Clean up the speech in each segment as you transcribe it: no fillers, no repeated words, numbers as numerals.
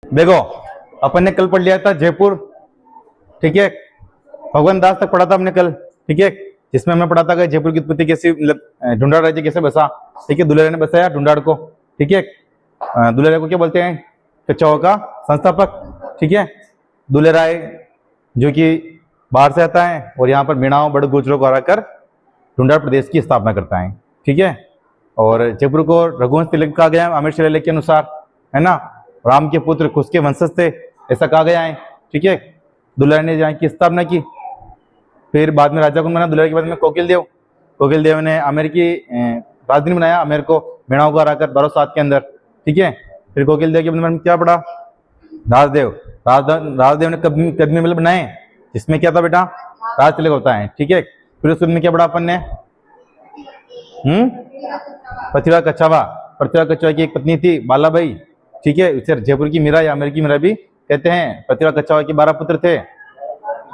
देखो, अपन ने कल पढ़ लिया था जयपुर, ठीक है। भगवान दास तक पढ़ा था हमने कल, ठीक है, जिसमें हमने पढ़ा था कि जयपुर की उत्पत्ति कैसी, मतलब ढूंढाड़ राज्य कैसे बसा, ठीक है। दुलेरा ने बसाया ढूंढाड़ को, ठीक है। दुलेरा को क्या बोलते हैं? कच्छाओं का संस्थापक, ठीक है। दुलेराय जो कि बाहर से आता है और यहाँ पर मीणाओं बड़े गुजरों को हराकर ढूंढाड़ प्रदेश की स्थापना करता है, ठीक है। और जयपुर को रघुवंश तिलक कहा गया है आमिर शिलालेख के अनुसार, है ना। राम के पुत्र उसके वंशज थे, ऐसा कहा गया है, ठीक है। दुलेरा ने यहाँ की स्थापना की। फिर बाद में राजा कौन बना? दुलेरा के बाद में कोकिल देव ने आमेर की राजधानी बनाया, आमेर को मीणाओं को हराकर 1207 के अंदर, ठीक है। फिर कोकिल देव के बाद में क्या पड़ा? राजदेव ने कदमी महल बनाए, जिसमें क्या था बेटा? राज तिलक होता है, ठीक है। फिर उसके में क्या पढ़ा अपन ने? पृथ्वीराज कच्छावा की एक पत्नी थी बालाबाई, ठीक है। इसे जयपुर की मीरा या आमेर की मीरा भी कहते हैं। पृथ्वीराज कच्छावा के 12 पुत्र थे,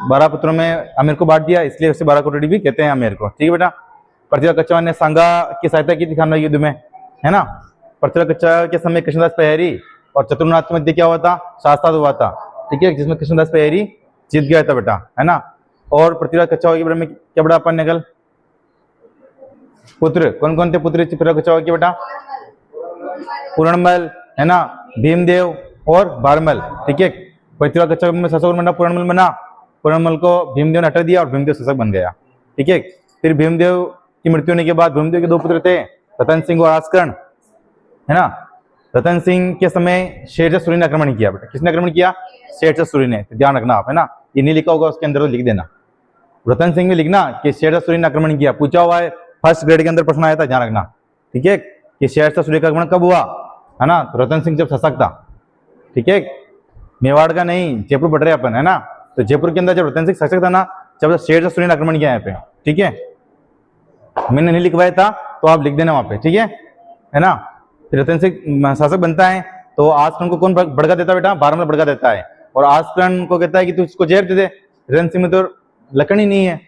12 पुत्रों में आमेर को बांट दिया, इसलिए उसे 12 करोड़ी भी कहते हैं आमेर को, ठीक है बेटा। पृथ्वीराज कच्छावा ने सांगा की सहायता की थी खानवा युद्ध में, है ना। पृथ्वीराज कच्छावा के समय कृष्णदास पहेरी और चतुर्नाथ के मध्य क्या हुआ था? शास्त्रार्थ हुआ था, ठीक है, जिसमें कृष्णदास पहेरी जीत गया था बेटा, है ना। और पृथ्वीराज कच्छावा के बारे में क्या बड़ा अपन ने कल? पुत्र कौन कौन थे पुत्र पृथ्वीराज कच्छावा के बेटा? पूर्णमल, है ना, भीमदेव और बारमल, ठीक है। पृथ्वीराज कच्छावा में शासक बना पूर्णमल बना, पूर्णमल को भीमदेव ने हटा दिया और भीमदेव शासक बन गया, ठीक है। फिर भीमदेव की मृत्यु होने के बाद भीमदेव के 2 पुत्र थे, रतन सिंह और आस्करण, है ना। रतन सिंह के समय शेरशाह सूरी ने आक्रमण किया बेटा। किसने आक्रमण किया? शेरशाह सूरी ने, तो ध्यान रखना आप, है ना। ये नहीं लिखा होगा उसके अंदर तो लिख देना, रतन सिंह में लिखना कि शेरशाह सूरी ने आक्रमण किया, पूछा हुआ है, फर्स्ट ग्रेड के अंदर प्रश्न आया था, ध्यान रखना, ठीक है, कि शेरशाह सूरी का आक्रमण कब हुआ, है ना। तो रतन सिंह जब शासक था, ठीक है, मेवाड़ का नहीं, जयपुर पढ़ रहे अपन, है ना। तो जयपुर के अंदर जब रतन सिंह शासक था ना, जब शेरशाह सूरी ने आक्रमण किया यहाँ पे, ठीक है। मैंने नहीं लिखवाया था तो आप लिख देना वहां पे, ठीक है ना। फिर रतन सिंह शासक बनता है तो आस्करण को कौन भड़का देता है बेटा? बारमल भड़का देता है, और आस्करण को कहता है कि तू इसको जहर दे दे। रतन सिंह में तो लक्षण ही नहीं है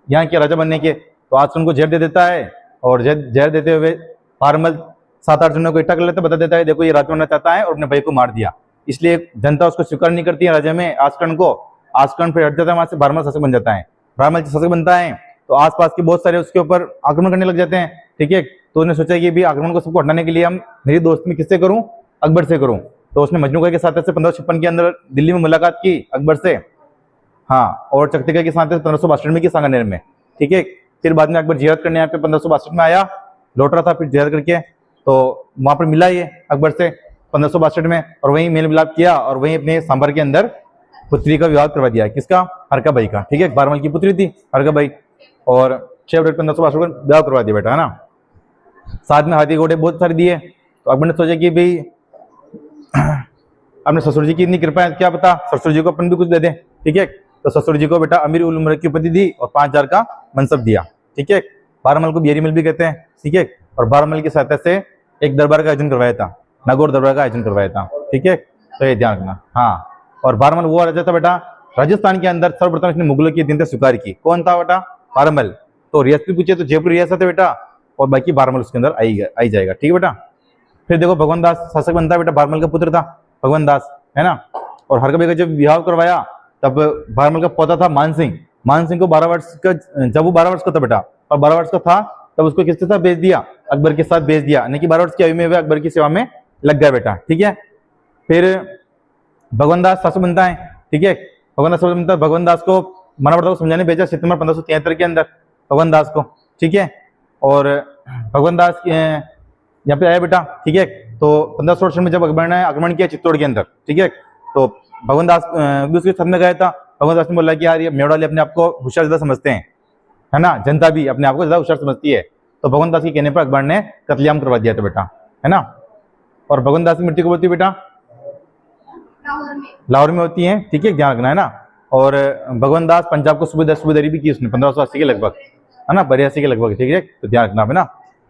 यहाँ के राजा बनने के, तो आस्करण को जहर दे देता है, और जहर देते हुए बारमल 7-8 जनों को इकट्ठा कर लेता, बता देता है देखो ये राजा बनना चाहता है, और अपने भाई को मार दिया। इसलिए जनता उसको स्वीकार नहीं करती है राजा में आस्करण को। आस्करण फिर हट जाता है वहां से, बारमल शासक बन जाता है। बारमल शासक बनता है तो आसपास के बहुत सारे उसके ऊपर आक्रमण करने लग जाते हैं, ठीक है। तो उसने सोचा कि भी आक्रमण को सबको हटाने के लिए हम मेरी दोस्त में किससे करूं? अकबर से करूं। तो उसने मजनू के साथ से 1556 के अंदर दिल्ली में मुलाकात की अकबर से, हाँ, और चकतिका के साथ 1562 में की सांगानेर में, ठीक है। फिर बाद में अकबर जियारत करने यहाँ पे 1562 में आया, लौट रहा था, फिर जियारत करके तो वहां पर मिला ये अकबर से 1562 में, और वहीं मेल मिलाप किया, और वहीं अपने सांबर के अंदर पुत्री का विवाह करवा दिया। किसका? हरकाबाई का, ठीक है। बारमल की पुत्री थी हरकाबाई, और 6 अप्रैल 1562 को विवाह करवा दिया बेटा, है ना। साथ में हाथी घोड़े बहुत सारे दिए। तो अकबर ने सोचा कि भाई अपने ससुर जी की इतनी कृपा है, क्या पता ससुर जी को अपन भी कुछ दे दें, ठीक है। तो ससुर जी को बेटा अमीर उल उमर की उपाधि दी और 5000 का मनसब दिया, ठीक है। बारमल को बियरी मिल भी कहते हैं, ठीक है। और बारमल की सहायता से एक दरबार का आयोजन करवाया था, नागौर दरबार का आयोजन करवाया था, ठीक है। तो ये ध्यान रखना, हाँ। और बारमल वो राजा था बेटा राजस्थान के अंदर सर्वप्रथम इसने मुगलों की अधीनता स्वीकार की। कौन था बेटा? बारमल। तो रियासत पूछे तो जयपुर रियासत है बेटा, और बाकी बारमल उसके अंदर आई जाएगा, ठीक है बेटा। फिर देखो भगवान दास शासक बनता है बेटा, बारमल का पुत्र था भगवान दास, है ना। और हरकाबाई का जब विवाह करवाया तब बारमल का पोता था मान सिंह को 12 वर्ष का, जब वो 12 वर्ष का था बेटा, और 12 वर्ष का था तब उसको किसके साथ भेज दिया? अकबर के साथ भेज दिया, यानी कि 12 वर्ष की आयु में वह अकबर की सेवा में लग गया बेटा, ठीक है। फिर भगवान दास शासक बनता है, ठीक है। भगवान दास को मनावर्ता को समझाने भेजा सितंबर 1573 के अंदर भगवान दास को, ठीक है। और भगवान दास यहाँ पे आया बेटा, ठीक है। तो 1568 में जब अकबर ने आक्रमण किया चित्तौड़ के अंदर, ठीक है, तो भगवान दास भी उसके साथ में गया था। भगवान दास ने बोला कि यार ये मेवाड़ वाले अपने आप को होशियार ज्यादा समझते हैं, है ना, जनता भी अपने आप को ज्यादा होशियार समझती है। तो भगवान दास के कहने पर अकबर ने कत्लेआम करवा दिया था बेटा, है ना। और भगवान दास की मृत्यु कब होती है बेटा? लाहौर में होती है, ठीक है, ध्यान रखना, है ना। और भगवान दास पंजाब को सूबेदारी भी की उसने 1580 के लगभग, है ना, 82 के लगभग, ठीक है। तो ध्यान रखना है ना।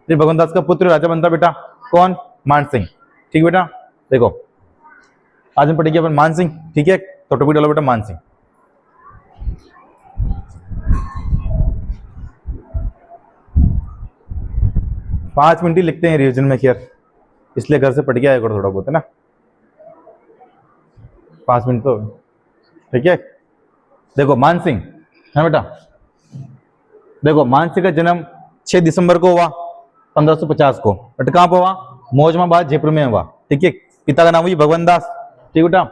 फिर भगवान दास का पुत्र राजा बनता बेटा, कौन? मान सिंह, ठीक बेटा। देखो आज हम पढ़ेंगे अपन मान सिंह, ठीक है। तो टॉपिक डालो बेटा मान सिंह। पांच मिनट ही लिखते हैं रिविजन में, खैर इसलिए घर से पढ़ के आया करो थोड़ा बहुत, है ना। 5 मिनट तो, ठीक है। देखो मान सिंह है बेटा, देखो मान सिंह का जन्म 6 दिसंबर को हुआ 1550 को, बट कहाँ पर हुआ? मौजमाबाद जयपुर में हुआ, ठीक है। पिता का नाम हुई भगवान दास, ठीक बेटा।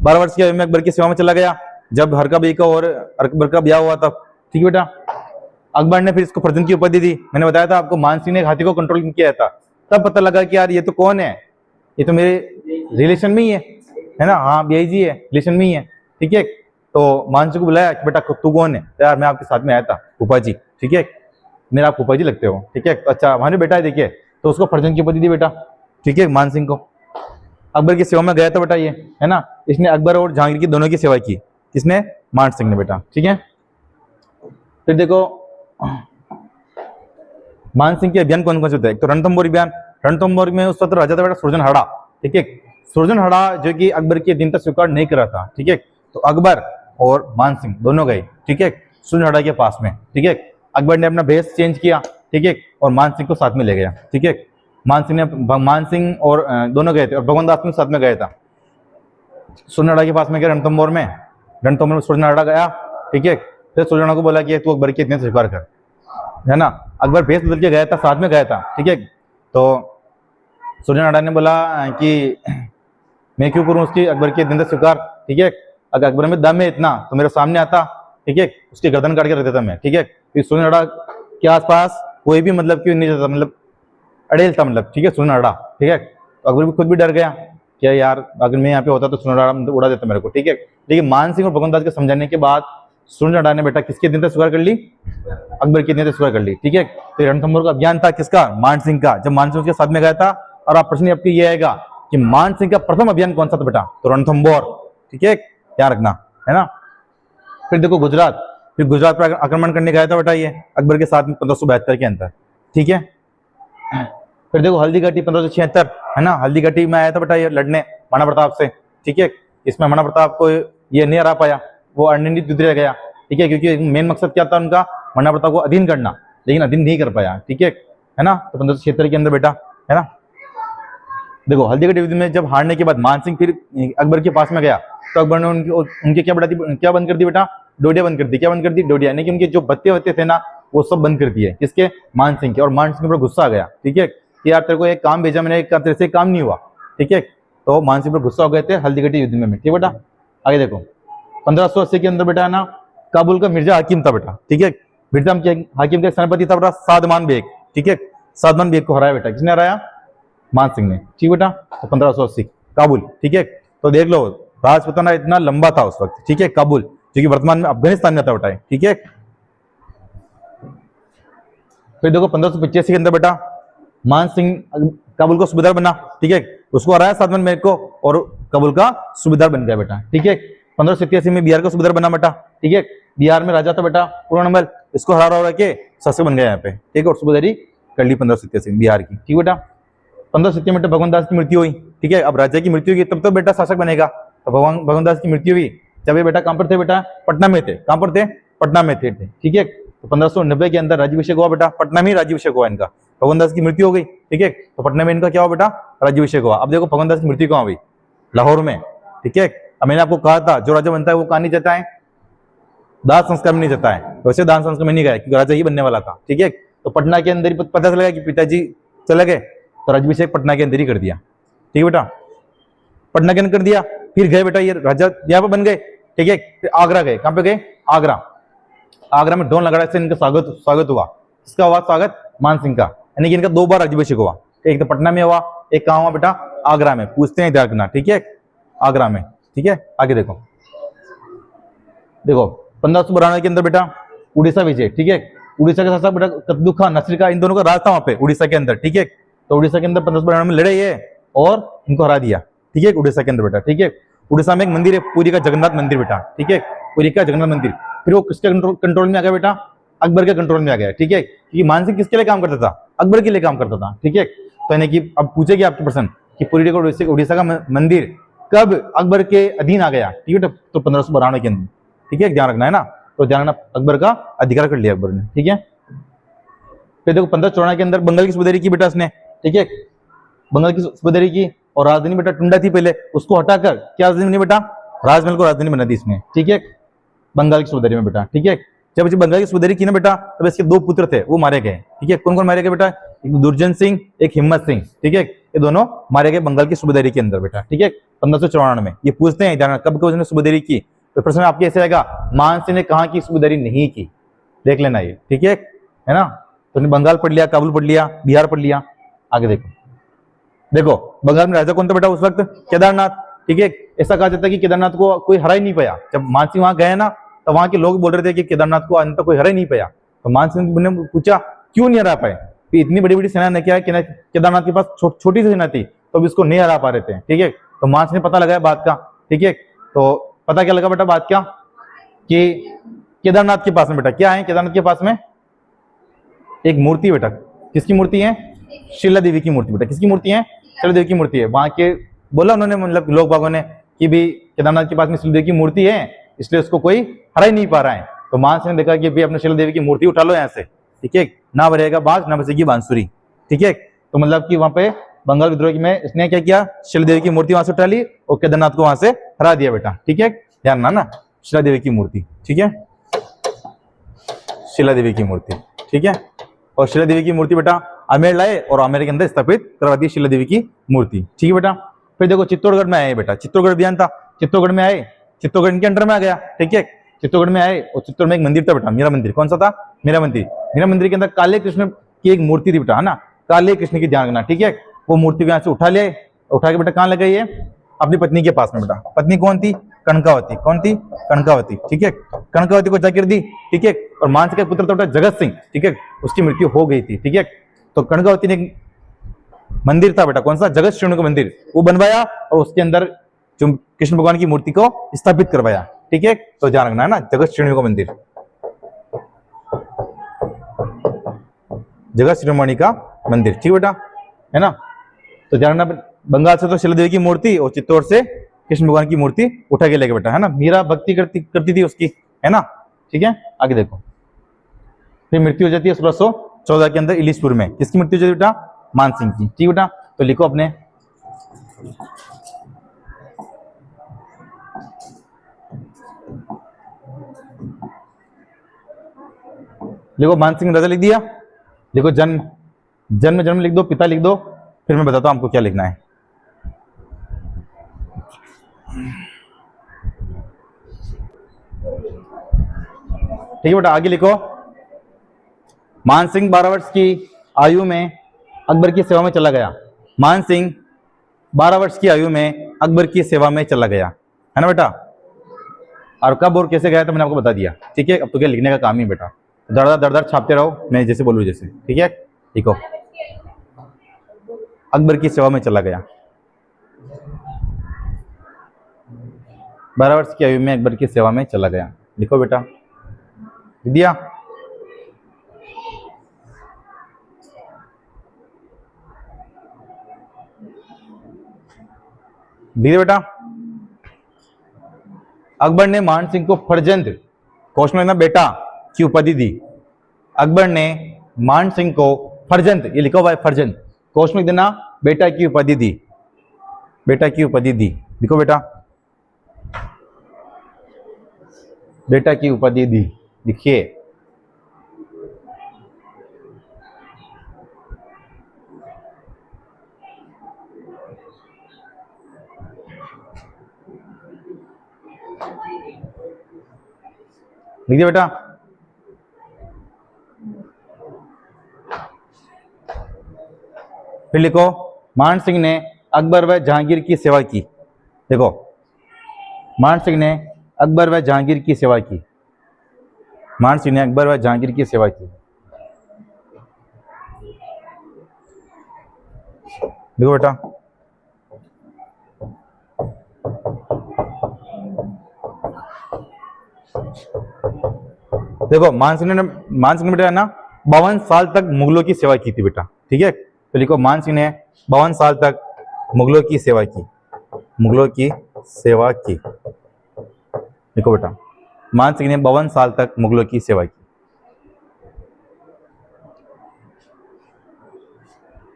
12 वर्ष की आयु में अकबर की सेवा में चला गया जब हरका बई का और अकबर का ब्याह हुआ तब, ठीक बेटा। अकबर ने फिर इसको फर्जंद की उपाधि दी। मैंने बताया था आपको, मान सिंह ने हाथी को कंट्रोल किया था, तब पता लगा कि यार ये तो कौन है, ये तो मेरे रिलेशन में ही है ना, हाँ भैया जी है, रिलेशन में ही है, ठीक है। तो मान सिंह को बुलाया कि बेटा तू कौन है? तो यार मैं आपके साथ में आया था फूफा जी, ठीक है, मेरा आप फूफा जी लगते हो, ठीक है। अच्छा हमारे बेटा है, देखिए, तो उसको फर्जंद की उपाधि दी बेटा, ठीक है, मान सिंह को। अकबर की सेवा में गया था बेटा ये, है ना। इसने अकबर और जहांगीर की दोनों की सेवा की, किसने? मान सिंह ने बेटा, ठीक है। फिर देखो मान सिंह के अभियान कौन कौन से होते हैं? तो रणथंभौर अभियान, रणथंभौर में उस वक्त राजा था बेटा सुरजनहाड़ा, ठीक है। सुरजनहाड़ा जो कि अकबर के अधीनता स्वीकार नहीं कर रहा था, ठीक है। तो अकबर और मान सिंह दोनों गए, ठीक है, सुरजनहाड़ा के पास में, ठीक है। अकबर ने अपना भेष चेंज किया, ठीक है, और मान सिंह को साथ में ले गया, ठीक है। मान सिंह और दोनों गए थे, और भगवान दास भी साथ में गया था। सुरजनहाड़ा के पास में गया रणथंभौर में, रणथंभौर में सुरजनहाड़ा गया, ठीक है। फिर सुरजनहाड़ा को बोला कि तू अकबर के इतने स्वीकार कर, है ना। अकबर भेष बदल के गया था, साथ में गया था, ठीक है। तो सुरजनहाड़ा ने बोला कि मैं क्यों करूं उसकी अकबर के इतने स्वीकार, ठीक है। अगर अकबर में दम है इतना तो मेरे सामने आता, ठीक है, उसकी गर्दन काट के रख देता मैं, ठीक है। फिर सुरजनहाड़ा के आसपास कोई भी मतलब क्यों नहीं जाता, मतलब अड़ेल था, मतलब, ठीक है, सुरजनहाड़ा, ठीक है। तो अकबर भी खुद भी डर गया, क्या यार अगर मैं यहाँ पे होता तो सुरजनहाड़ा उड़ा देता मेरे को, ठीक है। लेकिन मान सिंह और भगवान दास के समझाने के बाद सुरजनहाड़ा ने बेटा किसकी अधीनता स्वीकार कर ली? अकबर की अधीनता स्वीकार कर ली, ठीक है। तो रणथंभौर का अभियान था किसका? मान सिंह का। जब मान सिंह उसके साथ में गया था, और आप प्रश्न आपके ये आएगा कि मान सिंह का प्रथम अभियान कौन सा था बेटा? तो रणथंभौर, ठीक है, ध्यान रखना, है ना। फिर देखो गुजरात, फिर गुजरात पर आक्रमण करने गया था बेटा ये अकबर के साथ में 1572 के अंदर, ठीक है। फिर देखो हल्दी घाटी 1576, है ना, हल्दी घाटी में आया था बेटा ये लड़ने महाराणा प्रताप से, ठीक है। इसमें महाराणा प्रताप को ये नहीं हरा पाया, वो अनिर्णित युद्ध रह गया, ठीक है, क्योंकि मेन मकसद क्या था उनका? महाराणा प्रताप को अधीन करना, लेकिन अधीन नहीं कर पाया, ठीक है ना। तो 1576 के अंदर बेटा, है ना। देखो हल्दी घाटी युद्ध में जब हारने के बाद मान सिंह फिर अकबर के पास में गया, तो अकबर ने उनके क्या बंद कर दी बेटा? डोडिया बंद कर दी। क्या बंद कर दी? डोडिया, यानी कि उनके जो बत्ते वत्ते थे ना वो सब बंद कर दिए, किसके? मान सिंह के। और मान सिंह पर गुस्सा आ गया, ठीक है, कि यार तेरे को एक काम भेजा मैंने, तेरे से काम नहीं हुआ, ठीक है। तो मान सिंह पर गुस्सा हो गए थे हल्दी घाटी युद्ध में, ठीक बेटा। आगे देखो 1580 के अंदर बेटा ना काबुल का मिर्जा हाकिम था बेटा, ठीक है। मिर्जा हाकिम का सेनापति था बेटा सादमान बेग, ठीक है। सादमान बेग को हराया बेटा, किसने हराया? मान सिंह ने, ठीक बेटा। तो 1580 काबुल, ठीक है। तो देख लो राजपुताना इतना लंबा था उस वक्त, ठीक है, काबुल जो कि वर्तमान में अफगानिस्तान में था बेटा, ठीक है। फिर देखो 1585 के अंदर बेटा मान सिंह काबुल का सूबेदार बना, ठीक है, उसको हराया सादमान बेग को और काबुल का सूबेदार बन गया बेटा, ठीक है। 1587 में बिहार का सूबेदार बना बेटा, ठीक है। बिहार में राजा था बेटा पूर्णमल, इसको हरा के शासक बन गया यहाँ पे, ठीक है, और सूबेदारी कर ली 1587 बिहार की, ठीक बेटा। 1587 में भगवान दास की मृत्यु हुई, ठीक है। अब राजा की मृत्यु हुई तब तो बेटा शासक बनेगा, तो भगवान दास की मृत्यु हुई जब ये बेटा कहां पर थे बेटा? पटना में थे। कहां पर थे? पटना में थे, ठीक है। तो 1590 के अंदर राज्याभिषेक हुआ बेटा, पटना में राज्याभिषेक हुआ इनका। भगवान दास की मृत्यु हो गई, ठीक है, तो पटना में इनका क्या हुआ बेटा? राज्याभिषेक हुआ। अब देखो भगवान दास की मृत्यु कहां हुई? लाहौर में, ठीक है। अब मैंने आपको कहा था जो राजा बनता है वो कहां नहीं जाता है? दाह संस्कार में नहीं जाता है। वैसे दाह संस्कार में नहीं गया क्योंकि राजा ही बनने वाला था, ठीक है। तो पटना के अंदर ही पता चला कि पिताजी चले गए, तो राज्याभिषेक पटना के अंदर ही कर दिया, ठीक है बेटा। पटना के अंदर कर दिया, फिर गए बेटा ये राजा यहाँ पे बन गए, ठीक है। फिर आगरा गए, कहां पे गए? आगरा। आगरा में ढोल नगाड़े से इनका स्वागत हुआ। किसका हुआ स्वागत? मान सिंह का, यानी कि इनका 2 बार राज्याभिषेक हुआ, एक तो पटना में हुआ, एक कहां हुआ बेटा? आगरा में। पूछते हैं ध्यान रखना, ठीक है, आगरा में, ठीक है। आगे देखो 1592 के अंदर बेटा उड़ीसा विजय, ठीक है। उड़ीसा के साथ साथ बेटा कतलु खान, नसीर खान, इन दोनों का राज था वहां पे उड़ीसा के अंदर, ठीक है। तो उड़ीसा के अंदर 1592 में लड़े ये और इनको हरा दिया, ठीक है, उड़ीसा के अंदर बेटा, ठीक है। उड़ीसा में एक मंदिर है पुरी का जगन्नाथ मंदिर बेटा, ठीक है, पुरी का जगन्नाथ मंदिर। फिर वो किसके कंट्रोल में आ गया बेटा? अकबर के कंट्रोल में आ गया, ठीक है। क्योंकि मान सिंह किसके लिए काम करता था? अकबर के लिए काम करता था, ठीक है। तो यानी कि अब पूछेगी आपके प्रश्न कि पुरी का उड़ीसा का मंदिर कब अकबर के अधीन आ गया, ठीक है, तो 1592 के अंदर, ठीक है, ध्यान रखना है ना। तो ध्यान रखना, अकबर का अधिकार कर लिया अकबर ने, ठीक है। फिर देखो 1554 के अंदर बंगाल की सूबेदारी की बेटा उसने, ठीक है, बंगाल की सूबेदारी की, और राजधानी बेटा टुंडा थी पहले, उसको हटाकर क्या राजधानी बनी बेटा? राजमहल को राजधानी बना दी इसने, ठीक है, बंगाल की सूबेदारी में बेटा, ठीक है। जब इसे बंगाल की सूबेदारी की ना बेटा, तब इसके 2 पुत्र थे, वो मारे गए, ठीक है। कौन कौन मारे गए बेटा? एक दुर्जन सिंह, एक हिम्मत सिंह, ठीक है, ये दोनों मारे गए बंगाल की सूबेदारी के अंदर बेटा, ठीक है, 1594 में। ये पूछते हैं ध्यान, कब कब उसने सूबेदारी की, तो प्रश्न आपके ऐसे आएगा, मान सिंह ने कहा की सूबेदारी नहीं की, देख लेना ये, ठीक है ना। तो बंगाल पढ़ लिया, काबुल पढ़ लिया, बिहार पढ़ लिया, आगे देखो। देखो बंगाल में राजा कौन था बेटा उस वक्त? केदारनाथ, ठीक है। ऐसा कहा जाता है कि केदारनाथ को कोई हरा ही नहीं पाया। जब मानसिंह वहां गए ना, तो वहां के लोग बोल रहे थे कि केदारनाथ को अंत तक कोई हरा ही नहीं पाया। तो मानसिंह ने पूछा क्यों नहीं हरा पाए? कि इतनी बड़ी बड़ी सेना ने क्या है, केदारनाथ के पास छोटी सी सेना थी, तो अब इसको नहीं हरा पा रहे थे, ठीक है। तो मानसिंह ने पता लगाया बात का, ठीक है। तो पता क्या लगा बेटा बात क्या, कि केदारनाथ के पास में बेटा क्या है, केदारनाथ के पास में एक मूर्ति बेटा, किसकी मूर्ति है? शिला देवी की मूर्ति बेटा। किसकी मूर्ति है? शिला देवी की मूर्ति है। वहां के बोला उन्होंने, मतलब लोग बागों ने, कि भी केदारनाथ के पास में शिला देवी की मूर्ति है, इसलिए उसको कोई हरा ही नहीं पा रहा है। तो मानसिंह ने देखा कि भाई अपने शिला देवी की मूर्ति उठा लो यहाँ से, ठीक है, ना बजेगा बाज ना बजेगी बांसुरी, ठीक है। तो मतलब कि वहां पे बंगाल विद्रोह में इसने क्या किया, शिला देवी की मूर्ति वहां से उठा ली और केदारनाथ को वहां से हरा दिया बेटा, ठीक है। ध्यान ना, शिला देवी की मूर्ति, ठीक है, शिला देवी की मूर्ति, ठीक है। और शिला देवी की मूर्ति बेटा आमेर लाए और आमेर के अंदर स्थापित करवा दी शिला देवी की मूर्ति, ठीक है बेटा। फिर देखो चित्तौड़गढ़ में आए बेटा, चित्तौड़गढ़ अभियान था, चित्तौड़गढ़ में आए, चित्तौड़गढ़ इनके अंडर में आ गया, ठीक है। चित्तौड़गढ़ में आए और चित्तौड़ में एक मंदिर था बेटा, मीरा मंदिर। कौन सा था? मीरा मंदिर। मीरा मंदिर के अंदर काले कृष्ण की एक मूर्ति थी बेटा, है ना, काले कृष्ण की, ध्यान रखना, ठीक है। वो मूर्ति यहाँ से उठा ले, उठा के बेटा कहाँ लगाई है? अपनी पत्नी के पास में बेटा। पत्नी कौन थी? कनकावती। कौन थी? कनकावती, ठीक है। कनकावती को जाकर दी, ठीक है। और मानसिंह का पुत्र था बेटा जगत सिंह, ठीक है, उसकी मृत्यु हो गई थी, ठीक है। तो कनकावती ने मंदिर था बेटा, कौन सा? जगत श्रेणु का मंदिर, वो बनवाया और उसके अंदर जो कृष्ण भगवान की मूर्ति को स्थापित करवाया, ठीक है। तो ध्यान रखना है ना, जगत श्रेणु का मंदिर, जगत शिरोमणि का मंदिर, ठीक बेटा, है ना। तो ध्यान रखना, बंगाल से तो शिला देवी की मूर्ति और चित्तौड़ से कृष्ण भगवान की मूर्ति उठा के लेके बेटा, है ना। मीरा भक्ति करती थी उसकी, है ना, ठीक है। आगे देखो, फिर मृत्यु हो जाती है 1614 के अंदर इलिशपुर में। किसकी मृत्यु हो जाती है बेटा? मानसिंह की, ठीक बेटा। तो लिखो अपने, लिखो मानसिंह राजा लिख दिया, लिखो जन्म लिख दो, पिता लिख दो, फिर मैं बताता हूं आपको क्या लिखना है। ठीक है बेटा, आगे लिखो। मानसिंह 12 वर्ष की आयु में अकबर की सेवा में चला गया। मानसिंह 12 वर्ष की आयु में अकबर की सेवा में चला गया, है ना बेटा। और कब और कैसे गया तो मैंने आपको बता दिया, ठीक है। अब तो क्या लिखने का काम ही बेटा, दर छापते रहो, मैं जैसे बोलूँ जैसे, ठीक है। लिखो, अकबर की सेवा में चला गया, 12 वर्ष की आयु में अकबर की सेवा में चला गया। लिखो बेटा, लिख दिया। दिए बेटा। अकबर ने मान सिंह को फर्जंद, क्वेश्चन में बेटा, की उपाधि दी। अकबर ने मान सिंह को फर्जंद, ये लिखो भाई फर्जंद, क्वेश्चन में देना, बेटा की उपाधि दी, बेटा की उपाधि दी। लिखो बेटा, बेटा की उपाधि दी, लिखिए। लिखिए बेटा। फिर लिखो, मान सिंह ने अकबर व जहांगीर की सेवा की। देखो, मान सिंह ने अकबर व जहांगीर की सेवा की, मान सिंह ने अकबर व जहांगीर की सेवा की। देखो बेटा, देखो मान सिंह ने बेटा है ना 52 साल तक मुगलों की सेवा की थी बेटा, ठीक है। तो लिखो, मान सिंह ने 52 साल तक मुगलों की सेवा की, मुगलों की सेवा की। लिखो बेटा, मान सिंह ने 52 साल तक मुगलों की सेवा की।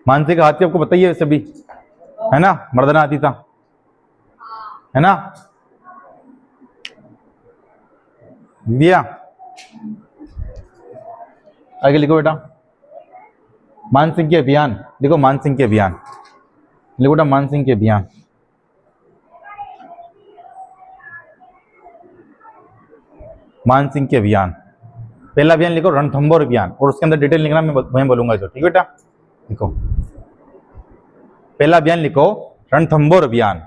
मान सिंह का हाथी आपको बताइए वैसे भी, है ना, मर्दाना हाथी था, है ना। दिया। आगे लिखो बेटा, मानसिंह के अभियान। देखो मानसिंह के अभियान, लिखो बेटा मानसिंह के अभियान। मानसिंह के अभियान, पहला अभियान लिखो रणथंभौर अभियान, और उसके अंदर डिटेल लिखना मैं बोलूंगा जो, ठीक है बेटा। लिखो पहला अभियान लिखो रणथंभौर अभियान।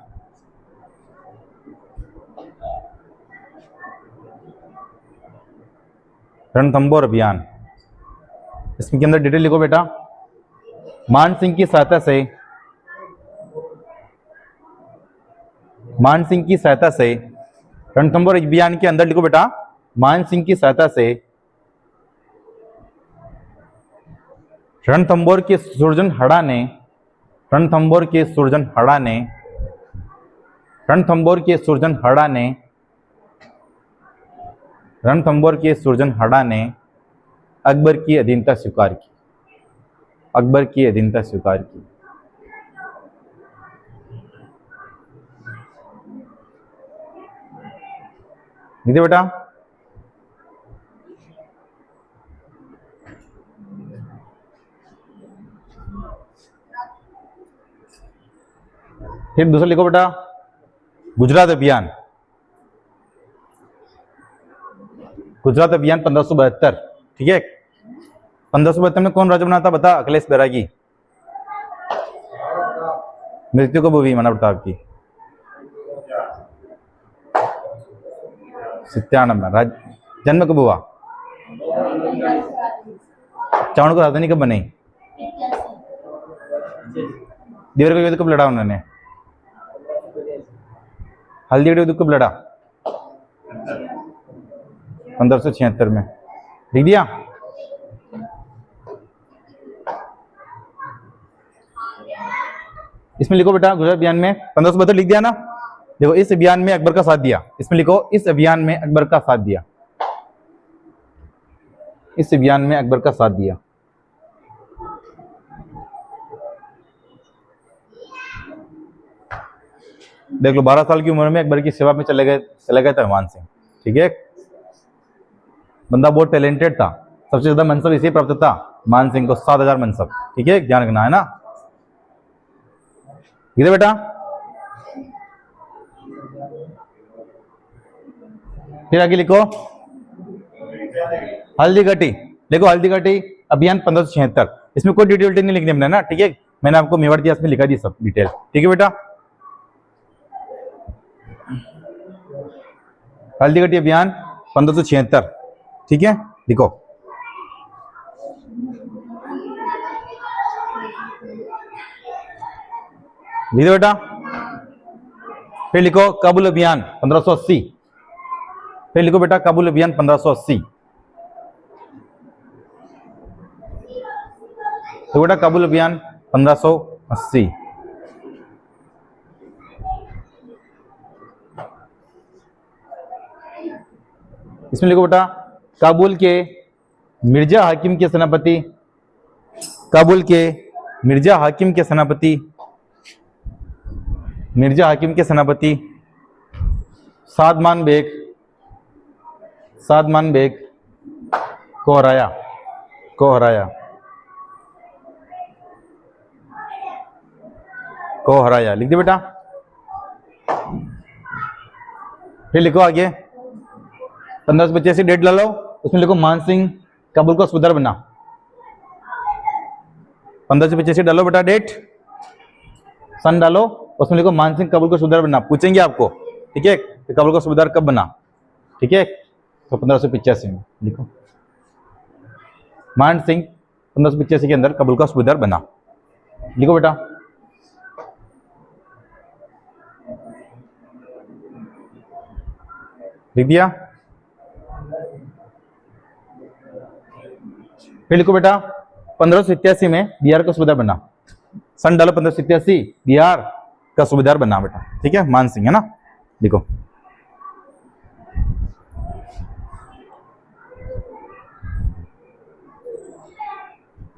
रणथंभौर अभियान, इसके अंदर डिटेल लिखो बेटा। मानसिंह की सहायता से, मानसिंह की सहायता से रणथंभौर अभियान के अंदर लिखो बेटा, मानसिंह की सहायता से रणथंभौर के सुरजनहड़ा ने, रणथंभौर के सुरजनहड़ा ने, रणथंभौर के सुरजनहड़ा ने, रणथंभौर के सुरजनहड़ा ने अकबर की अधीनता स्वीकार की। अकबर की अधीनता स्वीकार की। देखिए बेटा, फिर दूसरा लिखो बेटा गुजरात अभियान। गुजरात अभियान 1572, ठीक है। 1572 में कौन राजा बना था बता? अखिलेश बैरागी। मृत्यु कब हुई महाराणा प्रताप की? 97 में। जन्म कब हुआ? चावड़ को राजधानी कब बनी? देवर का युद्ध कब लड़ा उन्होंने? हल्दीघाटी युद्ध कब लड़ा? 1576 में। लिख दिया? इसमें लिखो बेटा गुजरात अभियान में 1572 लिख दिया ना। देखो इस अभियान में अकबर का साथ दिया, इसमें लिखो इस अभियान में अकबर का साथ दिया। इस अभियान में अकबर का साथ दिया। देख लो 12 साल की उम्र में अकबर की सेवा में चले गए थे मानसिंह, ठीक है। बंदा बहुत टैलेंटेड था, सबसे ज्यादा मनसब इसे प्राप्त था मानसिंह को, 7000 मनसब, ठीक है, ध्यान रखना है ना। ठीक है बेटा। फिर आगे लिखो हल्दीघाटी। देखो हल्दीघाटी अभियान 1576, इसमें कोई डिटेल नहीं लिखनी हमने ना, ठीक है। मैंने आपको मेवाड़ इतिहास में लिखा दी सब डिटेल, ठीक है बेटा। हल्दीघाटी अभियान 1576, ठीक है। लिखो लिखो बेटा। फिर लिखो काबुल अभियान 1580। फिर लिखो बेटा काबुल अभियान 1580। तो बेटा काबुल अभियान 1580। इसमें लिखो बेटा काबुल के मिर्जा हाकिम के सेनापति, काबुल के मिर्जा हाकिम के सेनापति, मिर्जा हाकिम के सेनापति सादमान बेग, सादमान बेग को हराया, को हराया, को हराया। लिख दे बेटा। फिर लिखो आगे 1585 डेट डालो, उसमें लिखो मानसिंह काबुल का सूबेदार बना। 1585 डालो बेटा डेट, सन डालो, उसमें लिखो मानसिंह काबुल का सूबेदार बना। पूछेंगे आपको, ठीक है, कि काबुल का सूबेदार कब बना, ठीक है। तो 1585 में लिखो मान सिंह 1585 के अंदर काबुल का सूबेदार बना। लिखो बेटा। लिख दिया? फिर लिखो बेटा 1587 में बिहार का सूबेदार बना। सन डालो 1587, बिहार का सूबेदार बना बेटा, ठीक है, मान सिंह, है ना। लिखो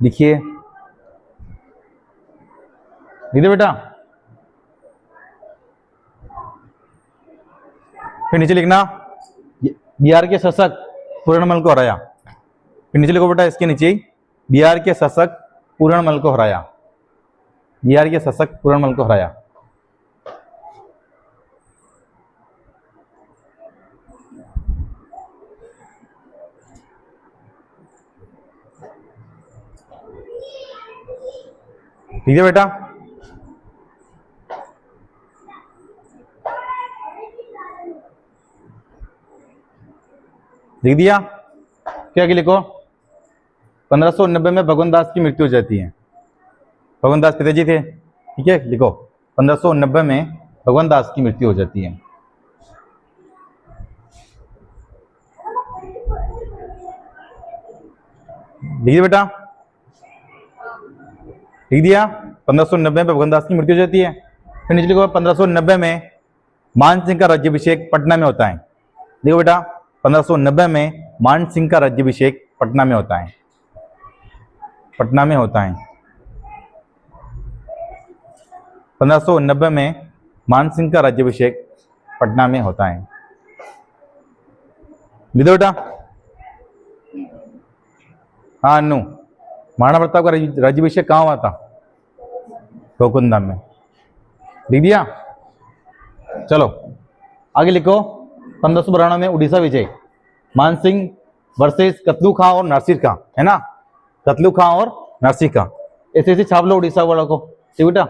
लिखिए, लिख दे बेटा। फिर नीचे लिखना बिहार के शासक पूर्णमल को हराया। फिर नीचे लिखो बेटा इसके नीचे, बिहार के शासक पूर्णमल को हराया। बिहार के शासक पूर्णमल को हराया। ठीक है बेटा, लिख दिया। क्या आगे लिखो, 1590 में भगवान दास की मृत्यु हो जाती है। भगवान दास पिताजी थे, ठीक है, लिखो 1590 में भगवान दास की मृत्यु हो जाती है। लिख दिया बेटा, लिख दिया। 1590 में भगवान दास की मृत्यु हो जाती है। फिर नीचे लिखो 1590 में मान सिंह का राज्याभिषेक पटना में होता है। देखो बेटा 1590 में मान सिंह का राज्याभिषेक पटना में होता है। पटना में होता है। 1590 में मान सिंह का राज्याभिषेक पटना में होता है। लिख दो बेटा। हाँ अनु, महाराणा प्रताप का राज्याभिषेक कहाँ हुआ था? गोकुंदा में। लिख दिया। चलो आगे लिखो, 1592 में उड़ीसा विजय, मान सिंह वर्सेस कतलू खां और नासिर खां, है ना, कतलू खां और नासिर खां। ऐसे ऐसे छाप लो उड़ीसा वालों को, ठीक बेटा,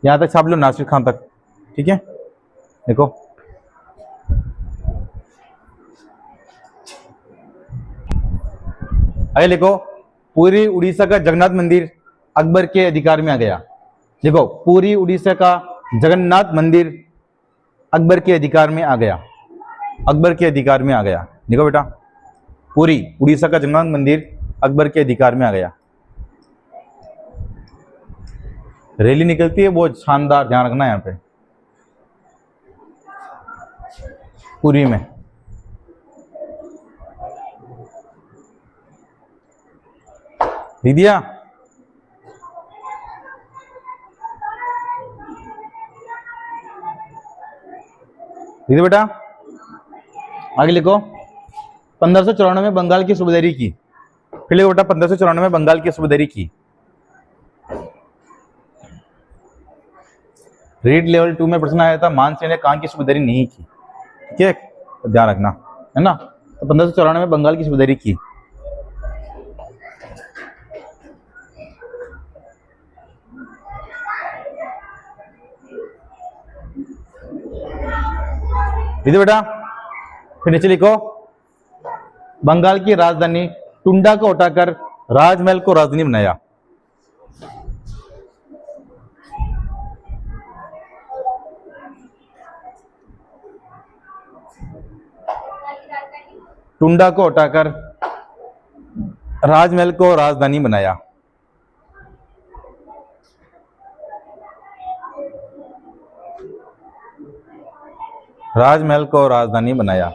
यहां तक छाप लो नासिर खां तक, ठीक है। देखो आगे लिखो, पूरी उड़ीसा का जगन्नाथ मंदिर अकबर के अधिकार में आ गया। देखो पूरी उड़ीसा का जगन्नाथ मंदिर अकबर के अधिकार में आ गया। अकबर के अधिकार में आ गया। देखो बेटा, पूरी उड़ीसा का जगन्नाथ मंदिर अकबर के अधिकार में आ गया। रैली निकलती है बहुत शानदार, ध्यान रखना यहाँ पे, पूरी में। लिख दिया। लिख दो बेटा। आगे लिखो, 1594 में बंगाल की सूबेदारी की। फिर लिखो बेटा 1594 में बंगाल की सूबेदारी की। रीड लेवल 2 में प्रश्न आया था, मान सिंह ने कहाँ की सूबेदारी नहीं की, ठीक है, तो ध्यान रखना, है ना। तो 1594 में बंगाल की सूबेदारी की। लिखो बेटा। फिर नीचे लिखो, बंगाल की राजधानी टुंडा को हटाकर राजमहल को राजधानी बनाया। टुंडा को हटाकर राजमहल को राजधानी बनाया। राजमहल को राजधानी बनाया।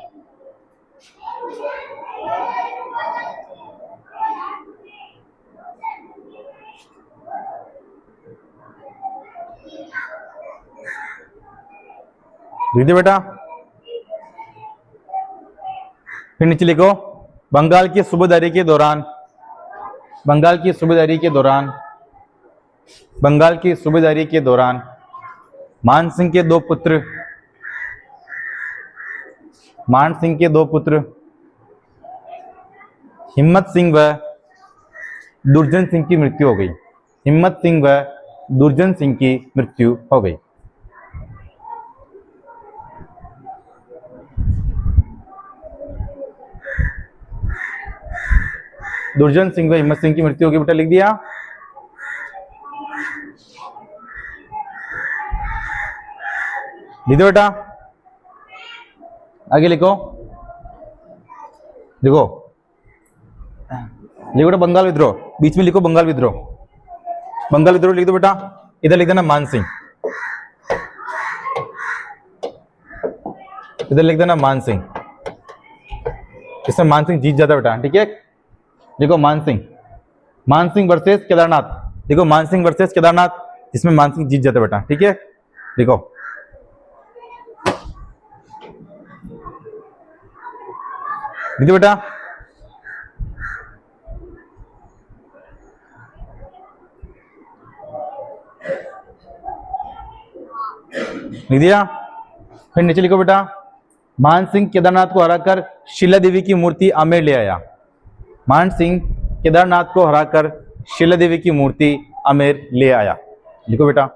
लिख बेटा। फिर नीचे लिखो, बंगाल की सूबेदारी के दौरान, बंगाल की सूबेदारी के दौरान, बंगाल की सूबेदारी के दौरान मान सिंह के दो पुत्र, मान सिंह के दो पुत्र हिम्मत सिंह व दुर्जन सिंह की मृत्यु हो गई। हिम्मत सिंह व दुर्जन सिंह की मृत्यु हो गई। दुर्जन सिंह व हिम्मत सिंह की मृत्यु होगी बेटा, लिख दिया। लिख दो बेटा। आगे लिखो, लिखो लिखो बेटा बंगाल विद्रोह, बीच में लिखो बंगाल विद्रोह। बंगाल विद्रोह लिख दो बेटा। इधर लिख देना मान सिंह, इधर लिख देना मान सिंह। इसमें मान सिंह जीत जाता बेटा, ठीक है। देखो मान सिंह, मान सिंह वर्सेस केदारनाथ, देखो मान सिंह वर्सेस केदारनाथ, इसमें मान सिंह जीत जाता बेटा, ठीक है। देखो लिख दो बेटा। लिख दिया। फिर नीचे लिखो बेटा, मान सिंह केदारनाथ को हराकर शिला देवी की मूर्ति आमेर ले आया। मान सिंह केदारनाथ को हराकर शिला देवी की मूर्ति आमेर ले आया। लिखो बेटा।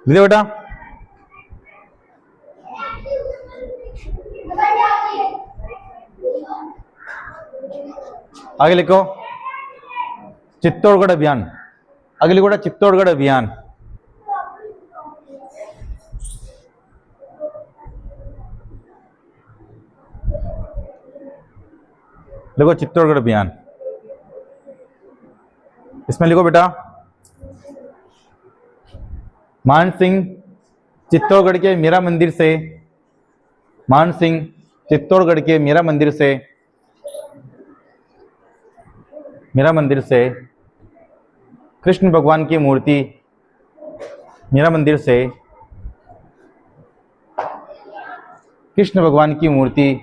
लिखो बेटा। आगे लिखो चित्तौड़गढ़ अभियान। आगे लिखो बेटा चित्तौड़गढ़ अभियान। लिखो चित्तौड़गढ़ अभियान। इसमें लिखो बेटा, मान सिंह चित्तौड़गढ़ के मीरा मंदिर से, मान सिंह चित्तौड़गढ़ के मीरा मंदिर से, मीरा मंदिर से कृष्ण भगवान की मूर्ति, मीरा मंदिर से कृष्ण भगवान की मूर्ति,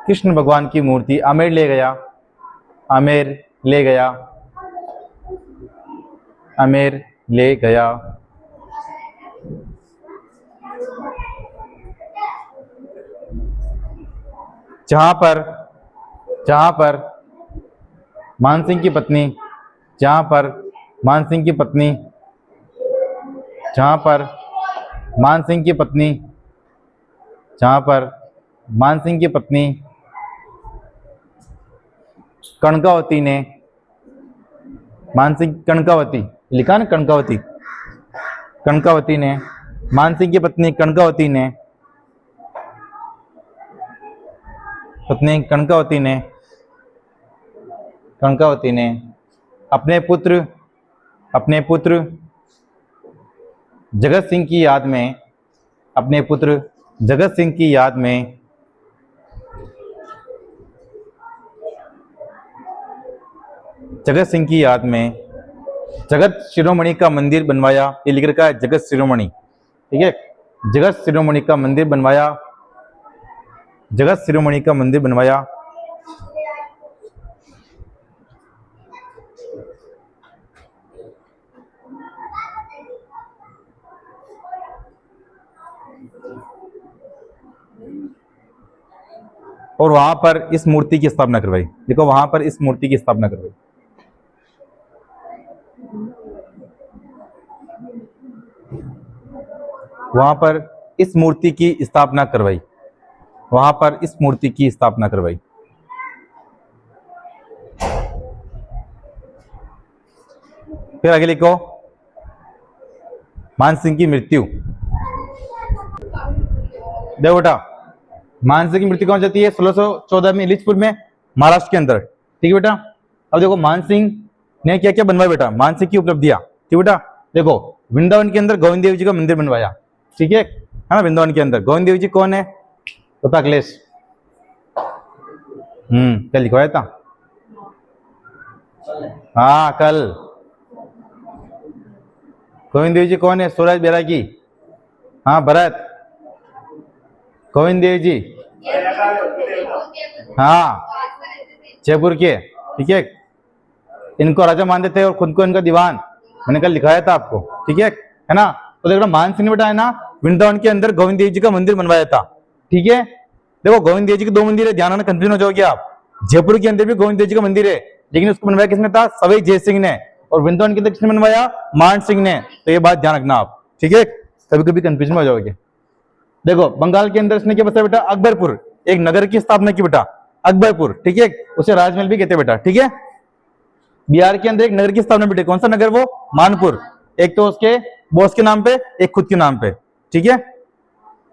कृष्ण भगवान की मूर्ति आमेर ले गया, आमेर ले गया, आमेर ले गया। जहां पर मान सिंह की पत्नी, जहां पर मान सिंह की पत्नी, जहां पर मान सिंह की पत्नी, जहां पर मान सिंह की पत्नी कनकावती ने, मान सिंह कनकावती लिखा ना, कनकावती, कनकावती ने, मान सिंह की पत्नी कनकावती ने, पत्नी कनकावती ने, कनकावती ने अपने पुत्र जगत सिंह की याद में, अपने पुत्र जगत सिंह की याद में जगत सिंह की याद में जगत शिरोमणि का मंदिर बनवाया। ये लिख रखा है जगत शिरोमणि, ठीक है, जगत शिरोमणि का मंदिर बनवाया, जगत शिरोमणि का मंदिर बनवाया। और वहां पर इस मूर्ति की स्थापना करवाई। देखो वहां पर इस मूर्ति की स्थापना करवाई। वहां पर इस मूर्ति की स्थापना करवाई, वहां पर इस मूर्ति की स्थापना करवाई। फिर आगे लिखो मान सिंह की मृत्यु। देखो बेटा, मान सिंह की मृत्यु कौन जाती है? 1614 में इलिचपुर में, महाराष्ट्र के अंदर, ठीक है बेटा। अब देखो मान सिंह ने क्या क्या बनवाया बेटा, मान सिंह की उपलब्धियां, ठीक बेटा। देखो वृंदावन के अंदर गोविंद देव जी का मंदिर बनवाया, ठीक है ना। वृंदावन के अंदर गोविंद देव जी कौन है पता अखिलेश? क्या लिखवाया था? हाँ कल। गोविंद देव जी कौन है? सूरज बैरागी, हाँ भरत। गोविंद देव जी हाँ जयपुर के, ठीक है। इनको राजा मानते थे और खुद को इनका दीवान, मैंने कल लिखाया था आपको, ठीक है ना। तो देखो मान सिंह ने बेटा है ना वृंदावन के अंदर गोविंद देव जी का मंदिर बनवाया था, ठीक है। देखो गोविंद देव जी के दो मंदिर है, ध्यान रखना, कंफ्यूजन हो जाओगे आप। जयपुर के अंदर भी गोविंद देव जी का मंदिर है, लेकिन उसको बनवाया किसने था? सवाई जय सिंह ने। और वृंदावन के अंदर किसने बनवाया? मान सिंह ने। तो ये बात ध्यान रखना आप, ठीक है, कभी कभी कंफ्यूजन में हो जाओगे। देखो बंगाल के अंदर इसने क्या बताया बेटा? अकबरपुर, एक नगर की स्थापना की बेटा, अकबरपुर, ठीक है, उसे राजमहल भी कहते बेटा, ठीक है। बिहार के अंदर एक नगर की स्थापना बेटे, कौन सा नगर? वो मानपुर, एक तो उसके बॉस के नाम पे, एक खुद के नाम पे, ठीक है।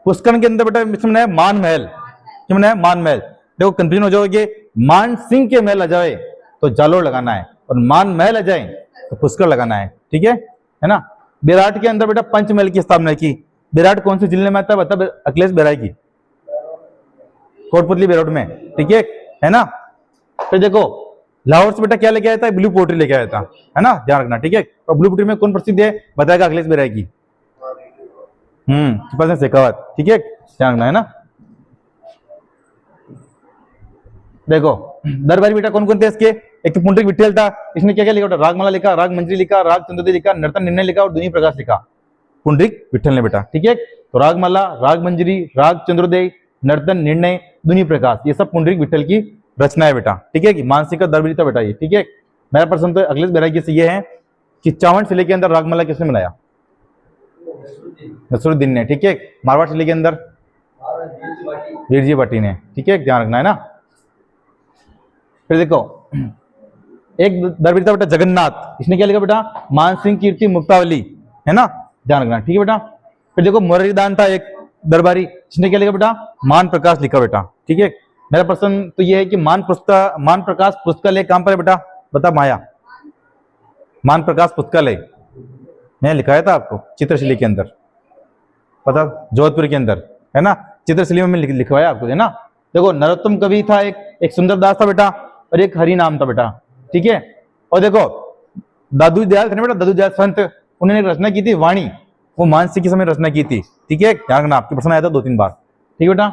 पुष्कर के अंदर बेटा इसमें मान महल, क्या है? मान महल। देखो कंफ्यूजन हो जाओगे, मान सिंह के महल आ जाए तो जालोर लगाना है, और मान महल आ जाए तो पुष्कर लगाना है, ठीक है ना। विराट के अंदर बेटा पंचमहल की स्थापना की। विराट कौन से जिले में आता है बता अखिलेश? बैरागी, कोटपुतली बेरोट में, ठीक है ना। फिर देखो लाहौर से बेटा क्या लेके आया था, ब्लू पोट्री लेके आया था, है ना, ध्यान रखना, ठीक है। और ब्लू पोट्री में कौन प्रसिद्ध है, बताएगा अखिलेश बैरागी। शेखावत, ठीक है, ध्यान रखना, है ना। देखो दरबारी बेटा कौन कौन थे इसके, एक तो पुंडरीक विठल था, इसने क्या क्या लिखा, रागमाला लिखा, राग मंजरी लिखा, राग चंद्रोदय लिखा, नर्तन निर्णय लिखा और दुनी प्रकाश लिखा, पुंडरीक विठल ने बेटा, ठीक है। तो रागमाला, राग मंजरी, राग चंद्रोदय, नर्तन निर्णय, दुनी प्रकाश, ये सब पुंडरीक विठल की रचना है बेटा, ठीक है। कि मानसिक का दरबारी था बेटा ये, ठीक है। मेरा प्रश्न तो अखिलेश बैरागी से ये है कि चावंड शिले के अंदर रागमाला किसने बनाया, नसरुद्दीन ने, ठीक है। मारवाड़ शिले के अंदर वीरजी भट्टी ने, ठीक है, ध्यान रखना, है ना। फिर देखो एक दरबारी था बेटा जगन्नाथ, इसने क्या लिखा बेटा, मान सिंह कीर्ति मुक्तावली, है ना, ध्यान रखना, ठीक है बेटा। फिर देखो मुरारीदान था एक दरबारी, इसने क्या लिखा बेटा, मान प्रकाश लिखा बेटा, ठीक है। मेरा प्रश्न तो ये है कि मान प्रकाश पुस्तकालय कहां पर है बेटा, बता माया, मान प्रकाश पुस्तकालय मैंने लिखाया था आपको चित्रशिली के अंदर, पता, जोधपुर के अंदर, है ना, चित्रशिली में लिखवाया आपको, है ना। देखो नरोत्तम कवि था एक सुंदरदास था बेटा, और एक हरि नाम था बेटा, ठीक है। और देखो दादू दयाल थे ना बेटा, दादू दयाल संत, उन्होंने रचना की थी वाणी, वो मानसिक के समय रचना की थी, ठीक है, ध्यान रखना, आपके प्रश्न आया था 2-3 बार, ठीक है बेटा।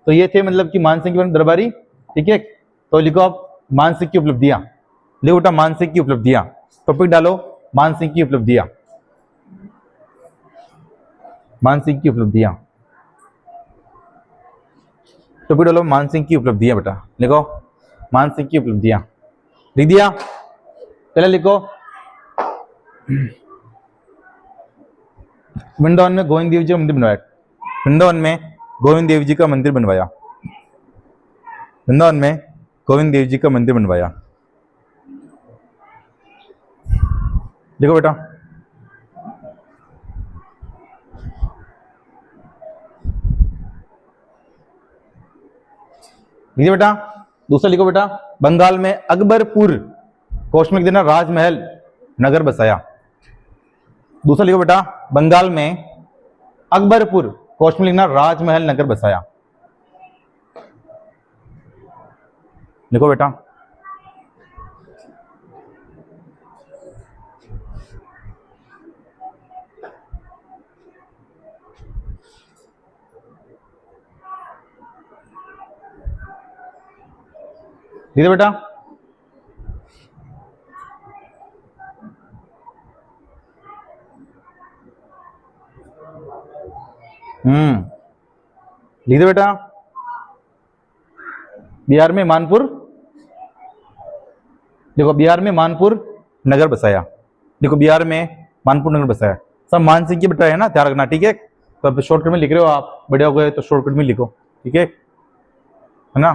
तो ये थे मतलब कि मानसिक के दरबारी, ठीक है। तो लिखो आप मानसिक की उपलब्धियां, लिखो बेटा मानसिक की उपलब्धियां, टॉपिक डालो मानसिक की उपलब्धियां, मानसिक की उपलब्धियां, टॉपिक डालो मानसिक की उपलब्धियां बेटा, लिखो मानसिक की उपलब्धियां, लिख दिया, पहले लिखो वृंदावन में गोविंद देव जी का मंदिर बनवाया, वृंदावन में गोविंद देव जी का मंदिर बनवाया, वृंदावन में गोविंद देव जी का मंदिर बनवाया, लिखो बेटा। लिखिए बेटा, दूसरा लिखो बेटा, बंगाल में अकबरपुर कोश में देना राजमहल नगर बसाया, दूसरा लिखो बेटा, बंगाल में अकबरपुर कोश में लिखना राजमहल नगर बसाया, लिखो बेटा। लिखिए बेटा, लिख दो बेटा, बिहार में मानपुर, देखो बिहार में मानपुर नगर बसाया, देखो बिहार में मानपुर नगर बसाया, सब मानसिक की बेटा है ना, ध्यान रखना, ठीक है। तो अब शॉर्टकट में लिख रहे हो आप, बड़े हो गए तो शॉर्टकट में लिखो, ठीक है ना।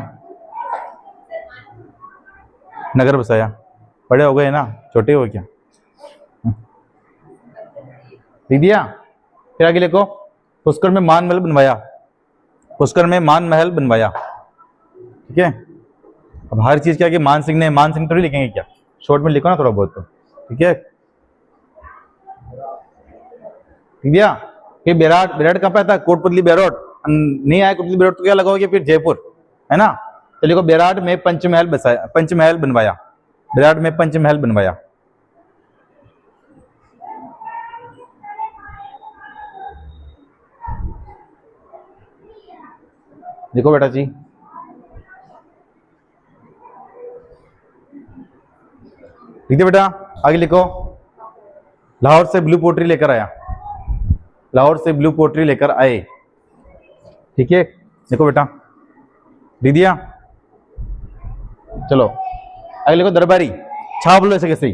नगर बसाया, बड़े हो गए ना, छोटे हो क्या, लिख दिया। फिर आगे लिखो, पुष्कर में मान महल बनवाया, पुष्कर में मान महल बनवाया, ठीक है। अब हर चीज क्या कि मान सिंह थोड़ी लिखेंगे क्या, शॉर्ट में लिखो ना थोड़ा बहुत तो, ठीक है, ठीक है। ये बेराट कहाँ पे आता है, कोटपुतली बेरोट, नहीं आया कोटपुतली बेरोट तो क्या लगाओगे फिर, जयपुर, है ना। तो लिखो बेराट में पंचमहल बसाया, पंचमहल बनवाया, बेराट में पंचमहल बनवाया, देखो बेटा जी। ठीक है बेटा, आगे लिखो, लाहौर से ब्लू पोट्री लेकर आया, लाहौर से ब्लू पोट्री लेकर आए, ठीक है, देखो बेटा, लिख दिया। चलो आगे लिखो दरबारी, छाप लो ऐसे कैसे,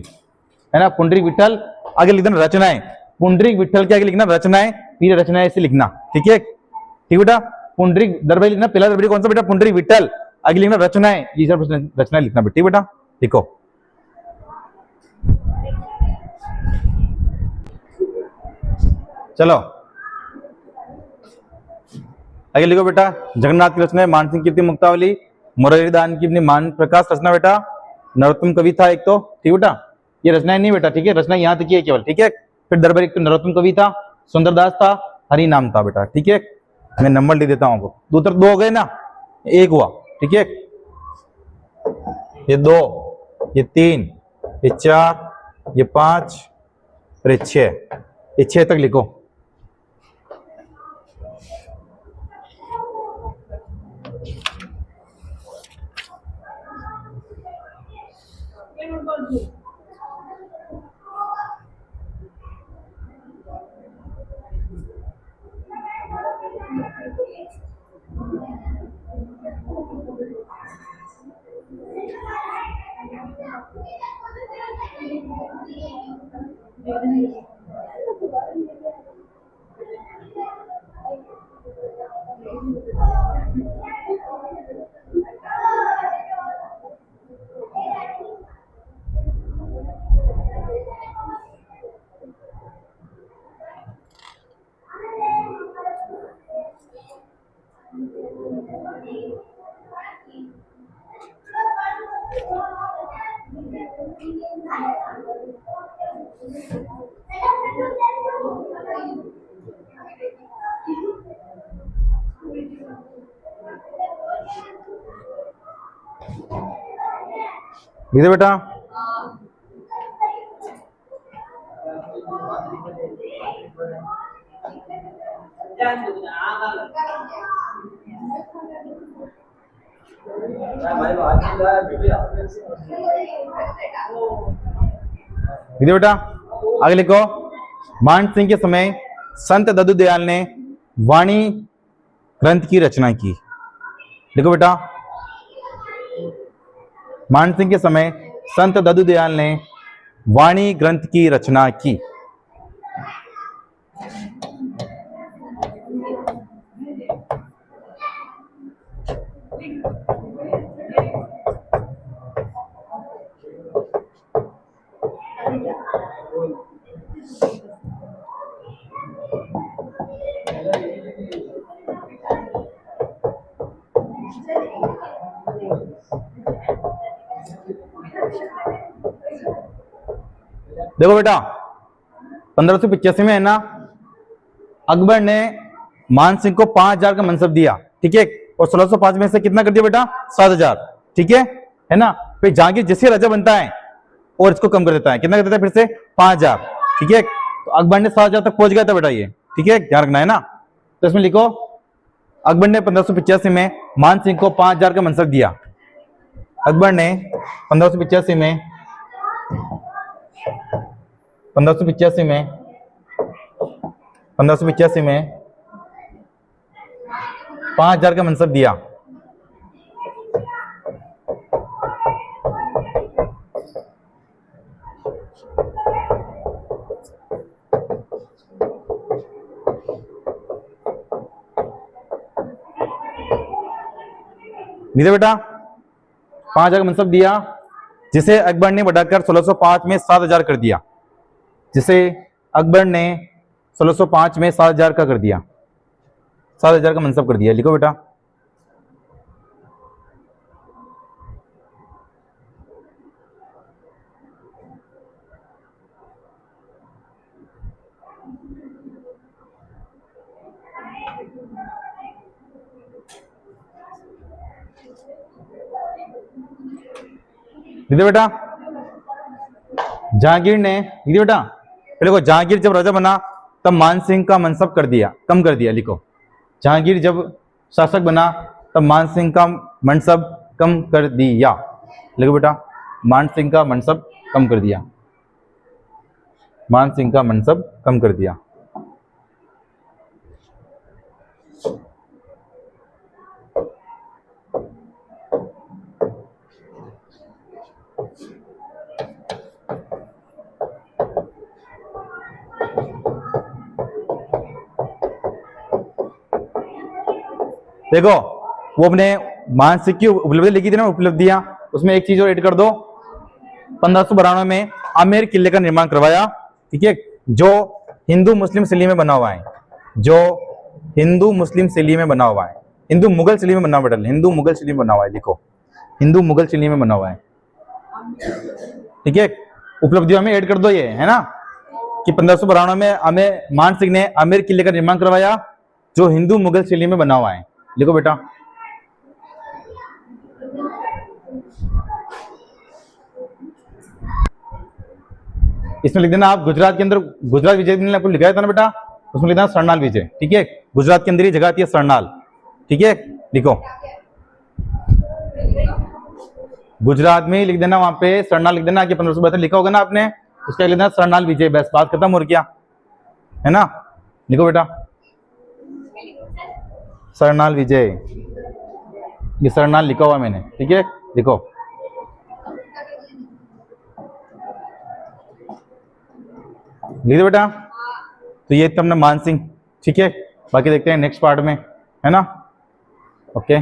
है ना। पुंडरीक विठल, आगे लिख देना रचनाएं, पुंडरीक विठल के आगे लिखना रचनाएं, फिर रचनाएं ऐसे लिखना, ठीक है, ठीक बेटा। पुंडरीक दरबारी लिखना, पहला दरबारी कौन सा बेटा, पुंडरीक विठल, आगे लिखना रचनाएं, ये सब रचनाएं लिखना बेटा, ठीक बेटा, लिखो। चलो आगे लिखो बेटा, जगन्नाथ की रचना है मानसिंह कीर्ति मुक्तावली, मुरारीदान की अपनी मान प्रकाश रचना बेटा, नरोत्तम कवि था एक तो, ठीक बेटा, ये रचनाएं नहीं बेटा, ठीक है, रचना यहाँ तक है केवल, ठीक है। फिर दरबारी एक तो नरोत्तम कवि था, सुंदरदास था, हरि नाम था बेटा, ठीक है। मैं नंबर लिख देता हूँ आपको, दो हो गए ना, एक हुआ, ठीक है। ये 2, ये 3, ये 4, ये 5 और ये 6, ये 6 तक लिखो। लिख दे बेटा। लिख दे बेटा। आगे लिखो। मान सिंह के समय संत दद्दू दयाल ने वाणी ग्रंथ की रचना की। लिखो बेटा। मान सिंह के समय संत दद्दू दयाल ने वाणी ग्रंथ की रचना की। देखो बेटा, 1585 में है ना, अकबर ने मान सिंह को 5000 का मनसब दिया, ठीक है। और 1605 में से कितना कर दिया बेटा? 7000, ठीक है ना। फिर जहांगीर जैसे राजा बनता है और इसको कम कर देता है, कितना कर देता है फिर से? 5000, ठीक है। तो अकबर ने 7000 तक पहुंच गया था बेटा ये, ठीक है, ध्यान रखना है ना। तो इसमें लिखो, अकबर ने 1585 में मान सिंह को 5000 का मनसब दिया। अकबर ने 1585 में 1585 में 5000 का मनसब दिया। नीचे बेटा 5000 का मनसब दिया, जिसे अकबर ने बढ़ाकर 1605 में 7000 कर दिया। जिसे अकबर ने 1605 में 7000 का कर दिया, 7000 का मनसब कर दिया। लिखो बेटा। बेटा जहांगीर ने, बेटा लिखो, जहांगीर जब राजा बना तब मान सिंह का मनसब कर दिया, कम कर दिया। लिखो, जहांगीर जब शासक बना तब मान सिंह का मनसब कम कर दिया। लिखो बेटा, मान सिंह का मनसब कम कर दिया, मान सिंह का मनसब कम कर दिया। देखो, वो अपने मान सिंह की उपलब्धि लिखी थी ना, उपलब्धियां, उसमें एक चीज और ऐड कर दो। 1592 में आमेर किले का निर्माण करवाया, ठीक है, जो हिंदू मुस्लिम शैली में बना हुआ है, जो हिंदू मुस्लिम शैली में बना हुआ है, हिंदू मुगल शैली में बना हुआ है, हिंदू मुगल शैली में बना हुआ है। देखो, हिंदू मुगल शैली में बना हुआ है, ठीक है। उपलब्धियों में ऐड कर दो ये, है ना, कि 1592 में मान सिंह ने आमेर किले का निर्माण करवाया, जो हिंदू मुगल शैली में बना हुआ है। लिखो बेटा। इसमें लिख देना आप गुजरात के अंदर, गुजरात विजय ने आपको लिखाया था ना बेटा, उसमें लिख देना सरनाल विजय, ठीक है। गुजरात के अंदर ही जगह आती है सरनाल, ठीक है, लिखो गुजरात में ही लिख देना, वहां पे सरनाल लिख देना कि 1572 लिखा होगा ना आपने, उसका लिख देना सरनाल विजय, बस बात खत्म, और क्या है ना। लिखो बेटा सरनाल विजय, ये सरनाल लिखा हुआ मैंने, ठीक है, लिखो। लिख दो बेटा। तो ये तो हमने मान सिंह, ठीक है, बाकी देखते हैं नेक्स्ट पार्ट में, है ना। ओके।